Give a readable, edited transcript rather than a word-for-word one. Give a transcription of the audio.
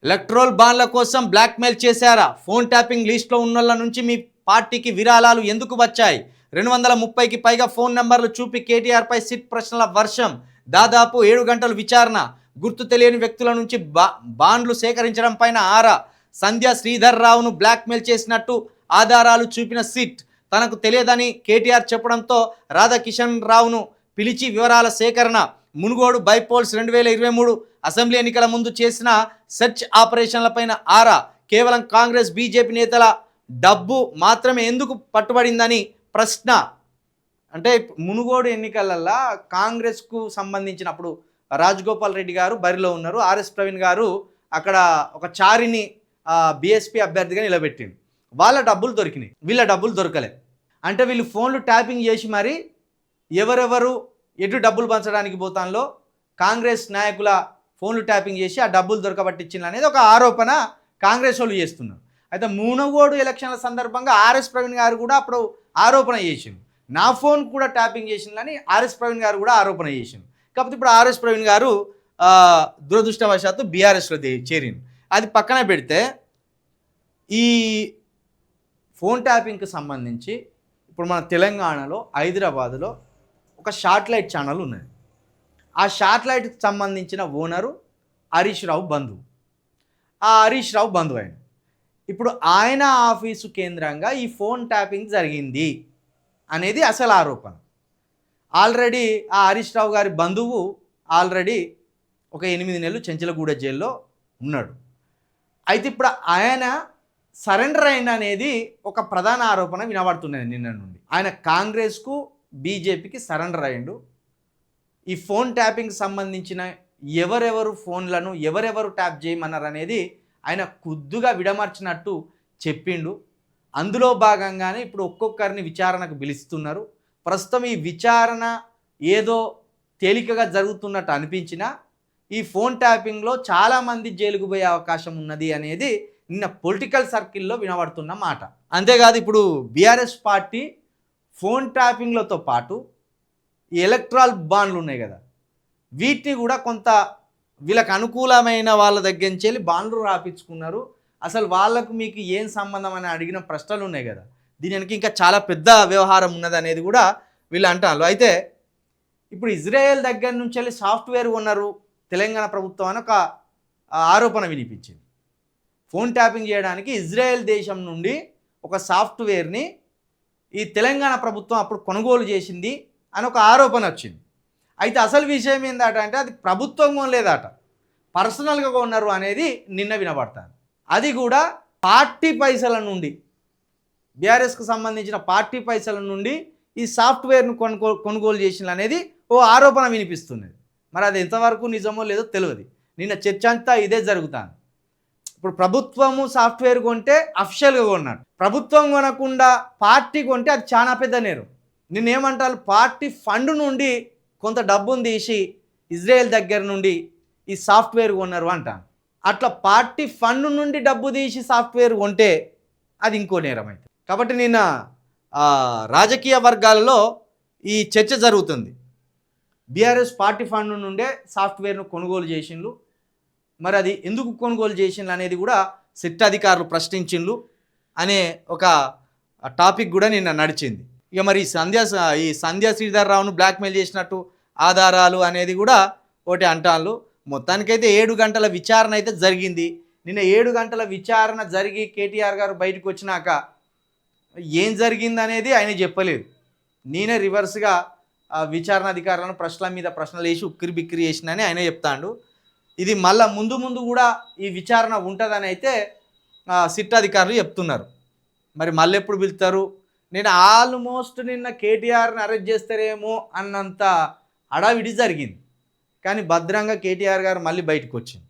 Electoral బాండ్ల కోసం blackmail చేశారా? ఫోన్ ట్యాపింగ్ లిస్ట్లో ఉన్నోళ్ళ నుంచి మీ పార్టీకి విరాళాలు ఎందుకు వచ్చాయి? 230కి పైగా ఫోన్ నెంబర్లు చూపి కేటీఆర్పై సిట్ ప్రశ్నల వర్షం. దాదాపు 7 గంటలు విచారణ. గుర్తు తెలియని వ్యక్తుల నుంచి బాండ్లు సేకరించడం పైన ఆరా. సంధ్య శ్రీధర్ రావును బ్లాక్మెయిల్ చేసినట్టు ఆధారాలు చూపిన సిట్. తనకు తెలియదని కేటీఆర్ చెప్పడంతో రాధాకిషన్ రావును పిలిచి వివరాల సేకరణ. మునుగోడు బైపోల్స్ 2023 అసెంబ్లీ ఎన్నికల ముందు చేసిన సెర్చ్ ఆపరేషన్లపైన ఆరా. కేవలం కాంగ్రెస్ బీజేపీ నేతల డబ్బు మాత్రమే ఎందుకు పట్టుబడిందని ప్రశ్న. అంటే మునుగోడు ఎన్నికలల్లో కాంగ్రెస్కు సంబంధించినప్పుడు రాజగోపాల్ రెడ్డి గారు బరిలో ఉన్నారు, ఆర్ఎస్ ప్రవీణ్ గారు అక్కడ ఒక చారిని బీఎస్పీ అభ్యర్థిగా నిలబెట్టింది. వాళ్ళ డబ్బులు దొరికినాయి, వీళ్ళ డబ్బులు దొరకలే. అంటే వీళ్ళు ఫోన్లు ట్యాపింగ్ చేసి మరి ఎవరెవరు ఎటు డబ్బులు పంచడానికి పోతాంలో కాంగ్రెస్ నాయకుల ఫోన్లు ట్యాపింగ్ చేసి ఆ డబ్బులు దొరకబట్టించింది అనేది ఒక ఆరోపణ కాంగ్రెస్ వాళ్ళు చేస్తున్నారు. అయితే మునుగోడు ఎలక్షన్ల సందర్భంగా ఆర్ఎస్ ప్రవీణ్ గారు కూడా అప్పుడు ఆరోపణ చేసింది, నా ఫోన్ కూడా ట్యాపింగ్ చేసిందని ఆర్ఎస్ ప్రవీణ్ గారు కూడా ఆరోపణ చేసింది. కాకపోతే ఇప్పుడు ఆర్ఎస్ ప్రవీణ్ గారు దురదృష్టవశాత్తు బీఆర్ఎస్లో చేరింది. అది పక్కన పెడితే ఈ ఫోన్ ట్యాపింగ్కి సంబంధించి ఇప్పుడు మన తెలంగాణలో హైదరాబాదులో ఒక శాటిలైట్ ఛానల్ ఉన్నది. ఆ శాటిలైట్కి సంబంధించిన ఓనరు హరీష్ రావు బంధువు. ఆ హరీష్ రావు బంధువు ఆయన. ఇప్పుడు ఆయన ఆఫీసు కేంద్రంగా ఈ ఫోన్ ట్యాపింగ్ జరిగింది అనేది అసలు ఆరోపణ. ఆల్రెడీ ఆ హరీష్ రావు గారి బంధువు ఆల్రెడీ ఒక 8 నెలలు చెంచలగూడ జైల్లో ఉన్నాడు. అయితే ఇప్పుడు ఆయన సరెండర్ అయిన అనేది ఒక ప్రధాన ఆరోపణ వినబడుతున్నది నిన్న నుండి. ఆయన కాంగ్రెస్కు బీజేపీకి సరెండర్ అయ్యిండు. ఈ ఫోన్ ట్యాపింగ్ సంబంధించిన ఎవరెవరు ఫోన్లను ఎవరెవరు ట్యాప్ చేయమన్నారు అనేది ఆయన ఖుద్దుగా విడమర్చినట్టు చెప్పిండు. అందులో భాగంగానే ఇప్పుడు ఒక్కొక్కరిని విచారణకు పిలుస్తున్నారు. ప్రస్తుతం ఈ విచారణ ఏదో తేలికగా జరుగుతున్నట్టు అనిపించినా ఈ ఫోన్ ట్యాపింగ్లో చాలామంది జైలుకు పోయే అవకాశం ఉన్నది అనేది నిన్న పొలిటికల్ సర్కిల్లో వినబడుతున్న మాట. అంతేకాదు ఇప్పుడు బీఆర్ఎస్ పార్టీ ఫోన్ ట్యాపింగ్లతో పాటు ఈ ఎలక్ట్రల్ బాండ్లు ఉన్నాయి కదా, వీటిని కూడా కొంత వీళ్ళకి అనుకూలమైన వాళ్ళ దగ్గర నుంచి వెళ్ళి బాండ్లు రాపించుకున్నారు. అసలు వాళ్ళకు మీకు ఏం సంబంధం అని అడిగిన ప్రశ్నలు ఉన్నాయి కదా, దీనికి ఇంకా చాలా పెద్ద వ్యవహారం ఉన్నది అనేది కూడా వీళ్ళు అంటారు. అయితే ఇప్పుడు ఇజ్రాయెల్ దగ్గర నుంచి వెళ్ళి సాఫ్ట్వేర్ కొన్నారు తెలంగాణ ప్రభుత్వం అని ఒక ఆరోపణ వినిపించింది. ఫోన్ ట్యాపింగ్ చేయడానికి ఇజ్రాయెల్ దేశం నుండి ఒక సాఫ్ట్వేర్ని ఈ తెలంగాణ ప్రభుత్వం అప్పుడు కొనుగోలు చేసింది అని ఒక ఆరోపణ వచ్చింది. అయితే అసలు విషయం ఏందట అంటే అది ప్రభుత్వం కొనలేదట, పర్సనల్గా కొన్నారు అనేది నిన్న వినబడతాను. అది కూడా పార్టీ పైసల నుండి, బీఆర్ఎస్కు సంబంధించిన పార్టీ పైసల నుండి ఈ సాఫ్ట్వేర్ను కొనుగోలు చేసిన అనేది ఓ ఆరోపణ వినిపిస్తున్నది. మరి అది ఎంతవరకు నిజమో లేదో తెలియదు. నిన్న చర్చ అంతా ఇదే జరుగుతాను. ఇప్పుడు ప్రభుత్వము సాఫ్ట్వేర్ కొంటే అఫిషియల్గా కొన్నాడు, ప్రభుత్వం కొనకుండా పార్టీ కొంటే అది చాలా పెద్ద నేరం. నిన్నేమంటారు, పార్టీ ఫండ్ నుండి కొంత డబ్బును తీసి ఇజ్రాయెల్ దగ్గర నుండి ఈ సాఫ్ట్వేర్ కొన్నారు అంటాను. అట్లా పార్టీ ఫండ్ నుండి డబ్బు తీసి సాఫ్ట్వేర్ కొంటే అది ఇంకో నేరం అయితే. కాబట్టి నిన్న రాజకీయ వర్గాలలో ఈ చర్చ జరుగుతుంది. బీఆర్ఎస్ పార్టీ ఫండ్ నుండే సాఫ్ట్వేర్ను కొనుగోలు చేసిండ్రు, మరి అది ఎందుకు కొనుగోలు చేసిండ్రు అనేది కూడా సిట్ అధికారులు ప్రశ్నించిండ్రు అనే ఒక టాపిక్ కూడా నిన్న నడిచింది. ఇక మరి ఈ సంధ్య శ్రీధర్ రావును బ్లాక్మెయిల్ చేసినట్టు ఆధారాలు అనేది కూడా ఒకటి అంటాను. మొత్తానికైతే 7 గంటల విచారణ అయితే జరిగింది. నిన్న 7 గంటల విచారణ జరిగి కేటీఆర్ గారు బయటకు వచ్చినాక ఏం జరిగింది అనేది ఆయన చెప్పలేదు. నేనే రివర్స్గా విచారణాధికారులను ప్రశ్నల మీద ప్రశ్నలు వేసి ఉక్కిరి బిక్కిరి చేసినని ఆయన చెప్తాడు. ఇది మళ్ళీ ముందు ముందు కూడా ఈ విచారణ ఉంటుందని అయితే సిట్ అధికారులు చెప్తున్నారు. మరి మళ్ళీ ఎప్పుడు పిలుస్తారు? నేను ఆల్మోస్ట్ నిన్న కేటీఆర్ని అరెస్ట్ చేస్తారేమో అన్నంత హడావిడి జరిగింది, కానీ భద్రంగా కేటీఆర్ గారు మళ్ళీ బయటకు వచ్చింది.